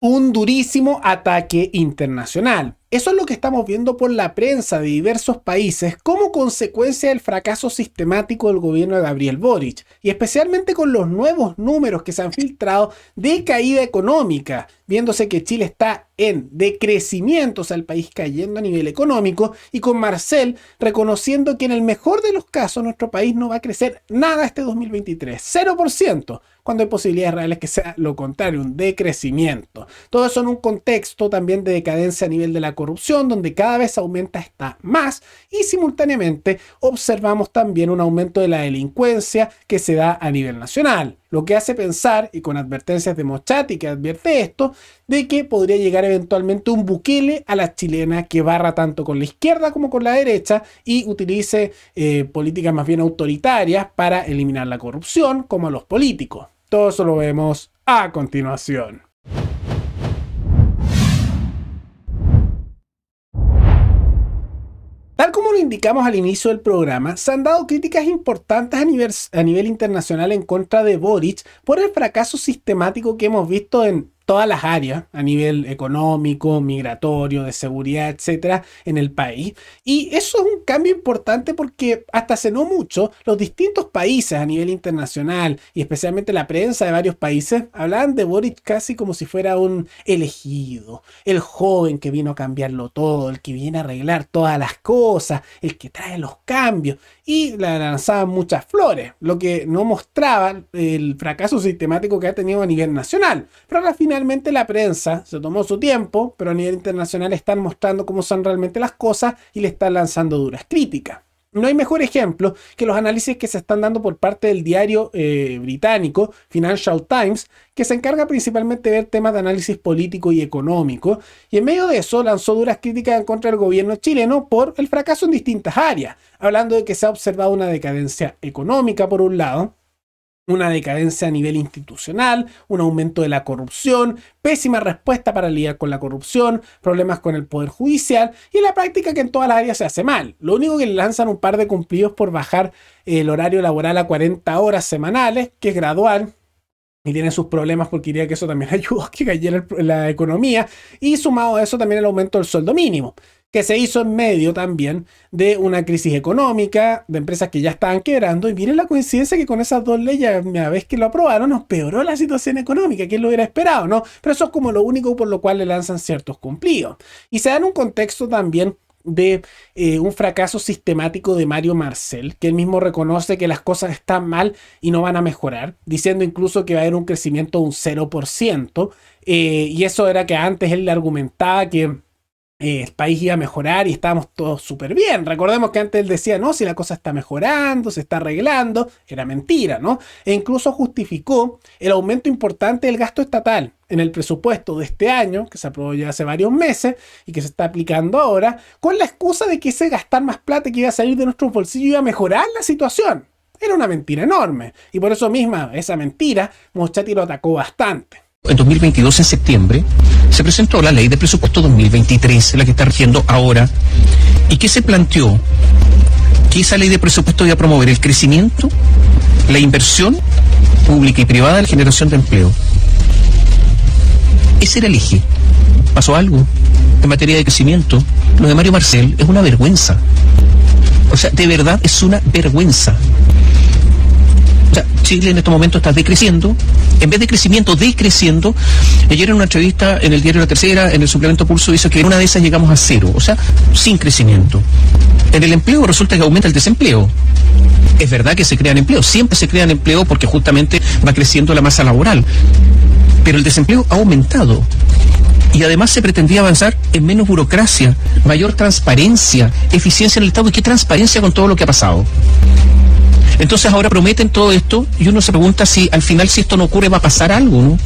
Un durísimo ataque internacional. Eso es lo que estamos viendo por la prensa de diversos países como consecuencia del fracaso sistemático del gobierno de Gabriel Boric, y especialmente con los nuevos números que se han filtrado de caída económica, viéndose que Chile está en decrecimiento, o sea, el país cayendo a nivel económico, y con Marcel reconociendo que en el mejor de los casos nuestro país no va a crecer nada este 2023, 0%, cuando hay posibilidades reales que sea lo contrario, un decrecimiento. Todo eso en un contexto también de decadencia a nivel de la corrupción, donde cada vez aumenta esta más, y simultáneamente observamos también un aumento de la delincuencia que se da a nivel nacional. Lo que hace pensar, y con advertencias de Moschati que advierte esto, de que podría llegar eventualmente un Bukele a la chilena que barra tanto con la izquierda como con la derecha y utilice políticas más bien autoritarias para eliminar la corrupción como a los políticos. Todo eso lo vemos a continuación. Tal como lo indicamos al inicio del programa, se han dado críticas importantes a nivel internacional en contra de Boric por el fracaso sistemático que hemos visto en todas las áreas, a nivel económico, migratorio, de seguridad, etcétera, en el país. Y eso es un cambio importante porque hasta hace no mucho, los distintos países a nivel internacional y especialmente la prensa de varios países hablaban de Boric casi como si fuera un elegido, el joven que vino a cambiarlo todo, el que viene a arreglar todas las cosas, el que trae los cambios, y le lanzaban muchas flores, lo que no mostraba el fracaso sistemático que ha tenido a nivel nacional. Pero ahora finalmente la prensa se tomó su tiempo, pero a nivel internacional están mostrando cómo son realmente las cosas y le están lanzando duras críticas. No hay mejor ejemplo que los análisis que se están dando por parte del diario británico Financial Times, que se encarga principalmente de ver temas de análisis político y económico, y en medio de eso lanzó duras críticas en contra del gobierno chileno por el fracaso en distintas áreas, hablando de que se ha observado una decadencia económica por un lado, una decadencia a nivel institucional, un aumento de la corrupción, pésima respuesta para lidiar con la corrupción, problemas con el poder judicial y en la práctica que en todas las áreas se hace mal. Lo único que le lanzan un par de cumplidos por bajar el horario laboral a 40 horas semanales, que es gradual, y tiene sus problemas porque diría que eso también ayudó a que cayera la economía, y sumado a eso también el aumento del sueldo mínimo, que se hizo en medio también de una crisis económica, de empresas que ya estaban quebrando, y miren la coincidencia que con esas dos leyes, una vez que lo aprobaron, nos peoró la situación económica, ¿quién lo hubiera esperado, no? Pero eso es como lo único por lo cual le lanzan ciertos cumplidos. Y se da en un contexto también de un fracaso sistemático de Mario Marcel, que él mismo reconoce que las cosas están mal y no van a mejorar, diciendo incluso que va a haber un crecimiento de un 0%, y eso era que antes él le argumentaba que el país iba a mejorar y estábamos todos súper bien. Recordemos que antes él decía, no, si la cosa está mejorando, se está arreglando, era mentira, ¿no? E incluso justificó el aumento importante del gasto estatal en el presupuesto de este año, que se aprobó ya hace varios meses y que se está aplicando ahora, con la excusa de que ese gastar más plata que iba a salir de nuestros bolsillos iba a mejorar la situación. Era una mentira enorme, y por eso misma, esa mentira, Moschati lo atacó bastante. En 2022, en septiembre, se presentó la ley de presupuesto 2023, la que está rigiendo ahora, y que se planteó que esa ley de presupuesto iba a promover el crecimiento, la inversión pública y privada de la generación de empleo. Ese era el eje. ¿Pasó algo en materia de crecimiento? Lo de Mario Marcel es una vergüenza. O sea, de verdad es una vergüenza. O sea, Chile en este momento está decreciendo, en vez de crecimiento, decreciendo. Ayer en una entrevista en el diario La Tercera, en el suplemento Pulso, dice que en una de esas llegamos a 0, o sea, sin crecimiento. En el empleo resulta que aumenta el desempleo. Es verdad que se crean empleos, siempre se crean empleos porque justamente va creciendo la masa laboral, pero el desempleo ha aumentado. Y además se pretendía avanzar en menos burocracia, mayor transparencia, eficiencia en el Estado. ¿Y qué transparencia con todo lo que ha pasado? Entonces ahora prometen todo esto y uno se pregunta si al final, si esto no ocurre, va a pasar algo, ¿no?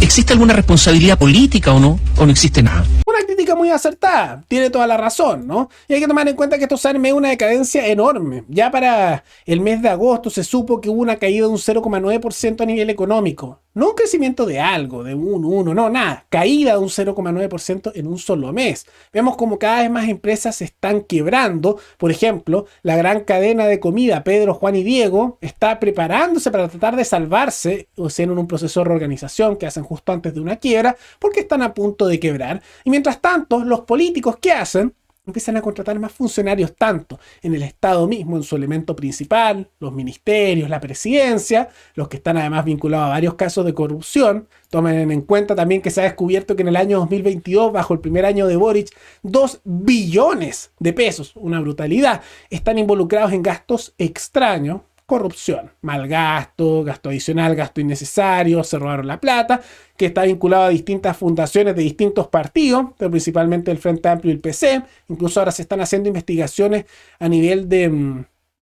¿Existe alguna responsabilidad política o no existe nada? Una crítica muy acertada, tiene toda la razón, ¿no? Y hay que tomar en cuenta que esto se arme una decadencia enorme. Ya para el mes de agosto se supo que hubo una caída de un 0,9% a nivel económico. No un crecimiento de algo, de un 1, no, nada. Caída de un 0,9% en un solo mes. Vemos como cada vez más empresas se están quebrando. Por ejemplo, la gran cadena de comida Pedro, Juan y Diego está preparándose para tratar de salvarse, o sea, en un proceso de reorganización que hacen justo antes de una quiebra, porque están a punto de quebrar. Y mientras tanto, los políticos, ¿qué hacen? Empiezan a contratar más funcionarios tanto en el Estado mismo, en su elemento principal, los ministerios, la presidencia, los que están además vinculados a varios casos de corrupción. Tomen en cuenta también que se ha descubierto que en el año 2022, bajo el primer año de Boric, 2 billones de pesos, una brutalidad, están involucrados en gastos extraños. Corrupción, mal gasto, gasto adicional, gasto innecesario, se robaron la plata, que está vinculado a distintas fundaciones de distintos partidos, pero principalmente el Frente Amplio y el PC. Incluso ahora se están haciendo investigaciones a nivel de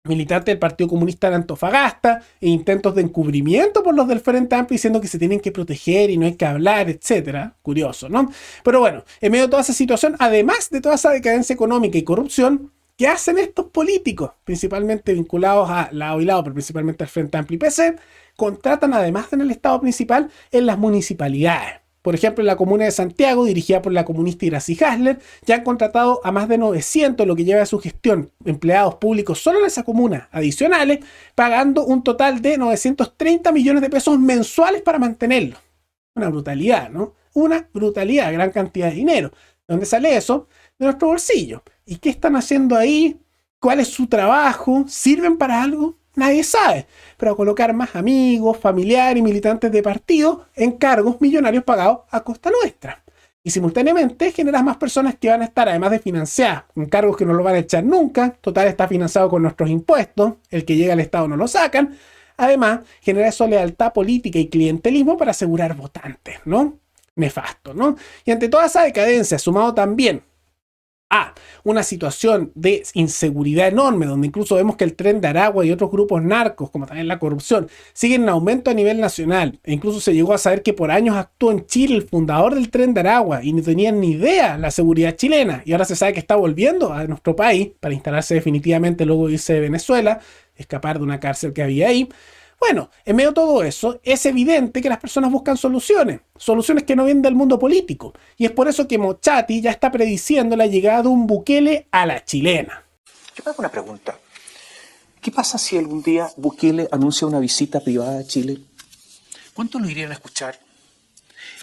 militantes del Partido Comunista de Antofagasta e intentos de encubrimiento por los del Frente Amplio diciendo que se tienen que proteger y no hay que hablar, etcétera. Curioso, ¿no? Pero bueno, en medio de toda esa situación, además de toda esa decadencia económica y corrupción, ¿qué hacen estos políticos? Principalmente vinculados a lado y lado, pero principalmente al Frente Amplio y PC, contratan además en el Estado principal en las municipalidades. Por ejemplo, en la comuna de Santiago, dirigida por la comunista Iracy Hasler, ya han contratado a más de 900, lo que lleva a su gestión, empleados públicos solo en esa comuna, adicionales, pagando un total de 930 millones de pesos mensuales para mantenerlo. Una brutalidad, ¿no? Una brutalidad, gran cantidad de dinero. ¿De dónde sale eso? De nuestro bolsillo. ¿Y qué están haciendo ahí? ¿Cuál es su trabajo? ¿Sirven para algo? Nadie sabe. Pero a colocar más amigos, familiares y militantes de partido en cargos millonarios pagados a costa nuestra. Y simultáneamente generas más personas que van a estar, además de financiadas, con cargos que no lo van a echar nunca. Total, está financiado con nuestros impuestos. El que llega al Estado no lo sacan. Además, genera eso lealtad política y clientelismo para asegurar votantes, ¿no? Nefasto, ¿no? Y ante toda esa decadencia, sumado también a una situación de inseguridad enorme, donde incluso vemos que el Tren de Aragua y otros grupos narcos, como también la corrupción, siguen en aumento a nivel nacional. E incluso se llegó a saber que por años actuó en Chile el fundador del Tren de Aragua y no tenían ni idea la seguridad chilena. Y ahora se sabe que está volviendo a nuestro país para instalarse definitivamente, luego de irse de Venezuela, escapar de una cárcel que había ahí. Bueno, en medio de todo eso, es evidente que las personas buscan soluciones que no vienen del mundo político. Y es por eso que Mochati ya está prediciendo la llegada de un Bukele a la chilena. Yo me hago una pregunta. ¿Qué pasa si algún día Bukele anuncia una visita privada a Chile? ¿Cuántos lo irían a escuchar?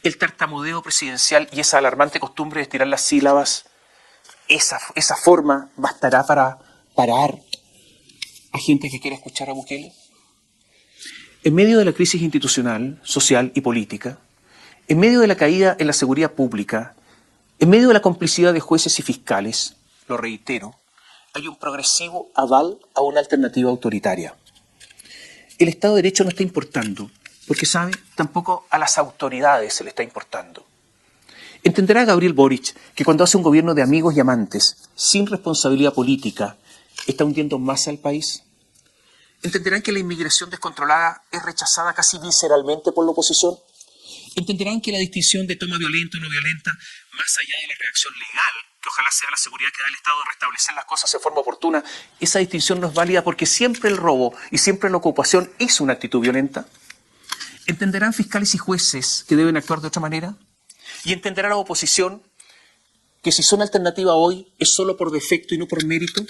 El tartamudeo presidencial y esa alarmante costumbre de estirar las sílabas, esa forma bastará para parar a gente que quiere escuchar a Bukele. En medio de la crisis institucional, social y política, en medio de la caída en la seguridad pública, en medio de la complicidad de jueces y fiscales, lo reitero, hay un progresivo aval a una alternativa autoritaria. El Estado de Derecho no está importando, porque sabe, tampoco a las autoridades se le está importando. Entenderá Gabriel Boric que cuando hace un gobierno de amigos y amantes, sin responsabilidad política, está hundiendo más al país. Entenderán que la inmigración descontrolada es rechazada casi visceralmente por la oposición. Entenderán que la distinción de toma violenta o no violenta, más allá de la reacción legal, que ojalá sea la seguridad que da el Estado de restablecer las cosas de forma oportuna, esa distinción no es válida porque siempre el robo y siempre la ocupación es una actitud violenta. ¿Entenderán fiscales y jueces que deben actuar de otra manera? ¿Y entenderá la oposición que si son alternativa hoy es solo por defecto y no por mérito?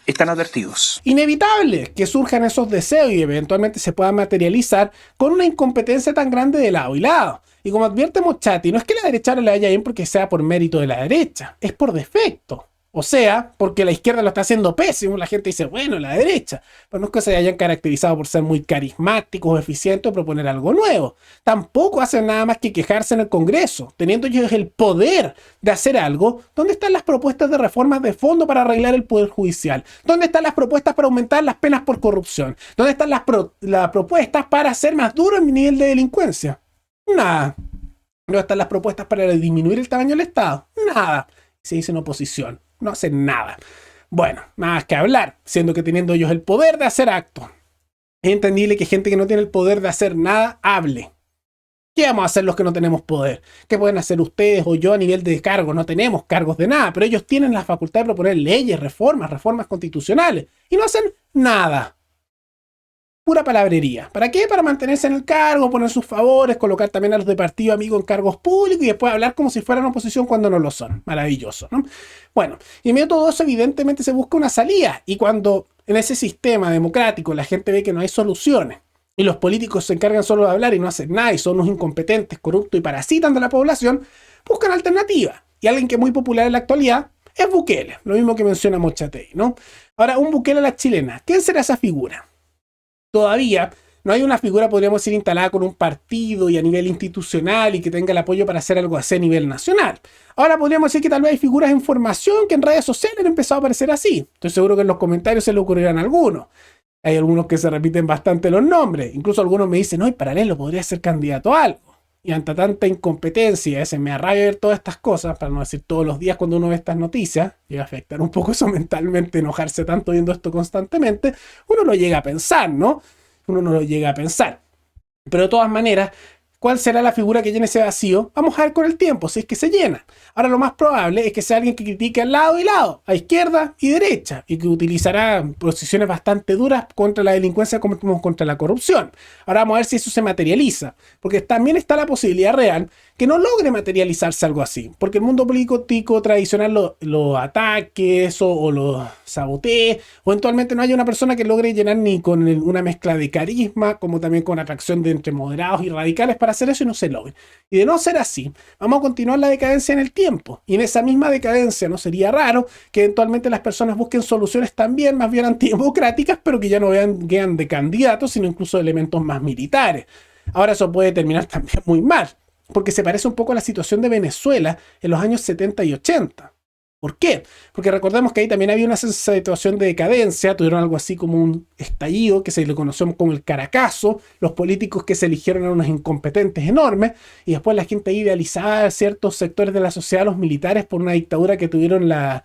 Están advertidos. Inevitable que surjan esos deseos y eventualmente se puedan materializar con una incompetencia tan grande de lado y lado. Y como advierte Mochati, no es que la derecha no le vaya bien porque sea por mérito de la derecha, es por defecto. O sea, porque la izquierda lo está haciendo pésimo, la gente dice, bueno, la derecha. Pero no es que se hayan caracterizado por ser muy carismáticos o eficientes o proponer algo nuevo. Tampoco hacen nada más que quejarse en el Congreso, teniendo ellos el poder de hacer algo. ¿Dónde están las propuestas de reformas de fondo para arreglar el Poder Judicial? ¿Dónde están las propuestas para aumentar las penas por corrupción? ¿Dónde están las propuestas para hacer más duro el nivel de delincuencia? Nada. ¿Dónde están las propuestas para disminuir el tamaño del Estado? Nada. Se dicen oposición. No hacen nada. Bueno, nada más que hablar, siendo que teniendo ellos el poder de hacer actos. Es entendible que gente que no tiene el poder de hacer nada, hable. ¿Qué vamos a hacer los que no tenemos poder? ¿Qué pueden hacer ustedes o yo a nivel de cargos? No tenemos cargos de nada, pero ellos tienen la facultad de proponer leyes, reformas constitucionales, y no hacen nada. pura palabrería. ¿Para qué? Para mantenerse en el cargo, poner sus favores, colocar también a los de partido amigos en cargos públicos y después hablar como si fueran oposición cuando no lo son. Maravilloso, ¿no? Bueno, y en medio de todo eso evidentemente se busca una salida. Y cuando en ese sistema democrático la gente ve que no hay soluciones y los políticos se encargan solo de hablar y no hacen nada y son unos incompetentes, corruptos y parasitan de la población, buscan alternativas. Y alguien que es muy popular en la actualidad es Bukele, lo mismo que menciona Mochatey, ¿no? Ahora, un Bukele a la chilena, ¿quién será esa figura? Todavía no hay una figura, podríamos decir, instalada con un partido y a nivel institucional y que tenga el apoyo para hacer algo así a nivel nacional. Ahora podríamos decir que tal vez hay figuras en formación que en redes sociales han empezado a aparecer así. Estoy seguro que en los comentarios se le ocurrirán algunos. Hay algunos que se repiten bastante los nombres. Incluso algunos me dicen, no, y Paralelo podría ser candidato a algo. Y ante tanta incompetencia, ese me arrabia ver todas estas cosas, para no decir todos los días cuando uno ve estas noticias, llega a afectar un poco eso mentalmente, enojarse tanto viendo esto constantemente, uno lo llega a pensar, ¿no? Uno no lo llega a pensar. Pero de todas maneras, ¿cuál será la figura que llene ese vacío? Vamos a ver con el tiempo, si es que se llena. Ahora lo más probable es que sea alguien que critique al lado y lado, a izquierda y derecha, y que utilizará posiciones bastante duras contra la delincuencia como contra la corrupción. Ahora vamos a ver si eso se materializa, porque también está la posibilidad real que no logre materializarse algo así, porque el mundo político tradicional lo ataque eso, o lo sabotee, o eventualmente no haya una persona que logre llenar ni con una mezcla de carisma, como también con atracción de entre moderados y radicales para hacer eso y no se logre. Y de no ser así, vamos a continuar la decadencia en el tiempo, y en esa misma decadencia no sería raro que eventualmente las personas busquen soluciones también más bien antidemocráticas, pero que ya no vean de candidatos, sino incluso de elementos más militares. Ahora eso puede terminar también muy mal, porque se parece un poco a la situación de Venezuela en los años 70 y 80. ¿Por qué? Porque recordemos que ahí también había una situación de decadencia, tuvieron algo así como un estallido que se le conoció como el Caracazo, los políticos que se eligieron eran unos incompetentes enormes, y después la gente idealizaba ciertos sectores de la sociedad, los militares, por una dictadura que tuvieron la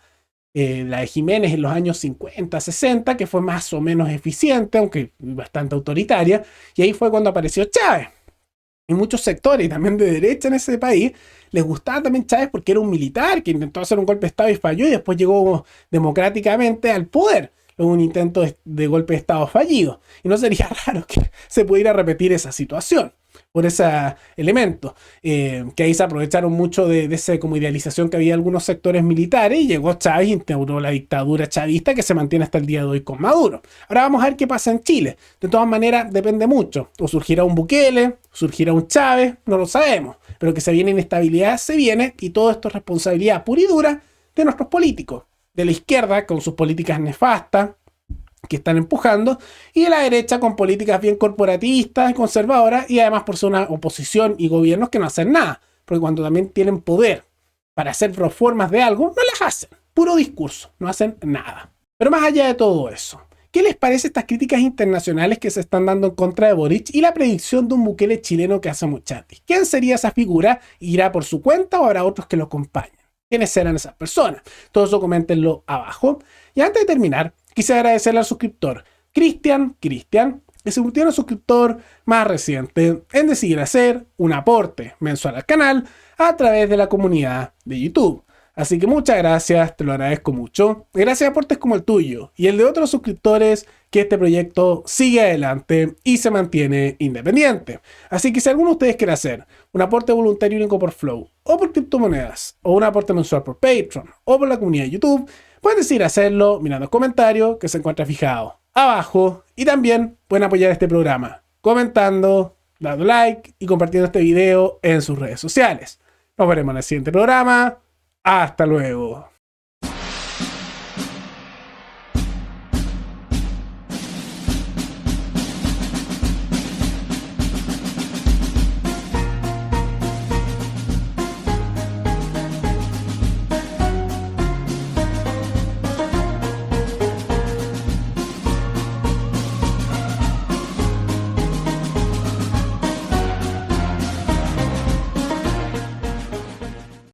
de Jiménez en los años 50, 60, que fue más o menos eficiente, aunque bastante autoritaria, y ahí fue cuando apareció Chávez. Y muchos sectores, también de derecha en ese país, les gustaba también Chávez porque era un militar que intentó hacer un golpe de Estado y falló, y después llegó democráticamente al poder. Luego un intento de golpe de Estado fallido. Y no sería raro que se pudiera repetir esa situación por ese elemento. Que ahí se aprovecharon mucho de esa como idealización que había en algunos sectores militares, y llegó Chávez y instauró la dictadura chavista que se mantiene hasta el día de hoy con Maduro. Ahora vamos a ver qué pasa en Chile. De todas maneras, depende mucho. O surgirá un Bukele, surgirá un Chávez, no lo sabemos. Pero que se viene inestabilidad, se viene, y todo esto es responsabilidad pura y dura de nuestros políticos. De la izquierda con sus políticas nefastas que están empujando, y de la derecha con políticas bien corporativistas y conservadoras, y además por ser una oposición y gobiernos que no hacen nada, porque cuando también tienen poder para hacer reformas de algo, no las hacen, puro discurso, no hacen nada. Pero más allá de todo eso, ¿qué les parece estas críticas internacionales que se están dando en contra de Boric y la predicción de un Bukele chileno que hace Mochatey? ¿Quién sería esa figura? ¿Irá por su cuenta o habrá otros que lo acompañen? ¿Quiénes serán esas personas? Todo eso coméntenlo abajo. Y antes de terminar, quisiera agradecerle al suscriptor Cristian, que se convirtió en el suscriptor más reciente en decidir hacer un aporte mensual al canal a través de la comunidad de YouTube. Así que muchas gracias, te lo agradezco mucho. Gracias a aportes como el tuyo y el de otros suscriptores, que este proyecto sigue adelante y se mantiene independiente. Así que si alguno de ustedes quiere hacer un aporte voluntario único por Flow, o por criptomonedas, o un aporte mensual por Patreon, o por la comunidad de YouTube, pueden decidir hacerlo mirando el comentario que se encuentra fijado abajo, y también pueden apoyar este programa comentando, dando like y compartiendo este video en sus redes sociales. Nos veremos en el siguiente programa. Hasta luego.